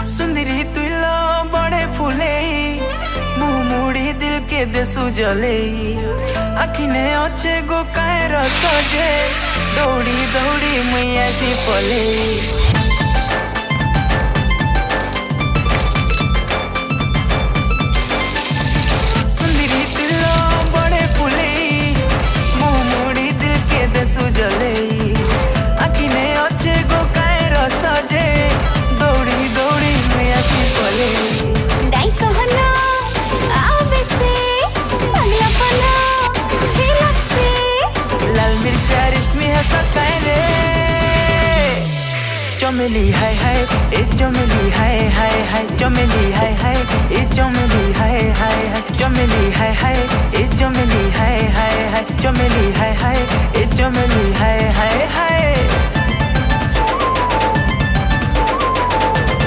सुंदरी तुलो बड़े फूले मुँह मुड़ी दिल के देसु जले आखिने अच्छे गो कायर सजे दौड़ी दौड़ी मुई ऐसी पले सुंदरी तुलो बड़े फूले मुँह मुड़ी दिल के देसु जले आखिने अच्छे गो कायर सजे दौड़ी दौड़ी मुई ऐसी पले डाई कहना आवे से पगला पना छिलक से लाल मिर्चा रिस्मी है सकाए रे चमेली हाय हाय ए चमेली हाय हाय हाय चमेली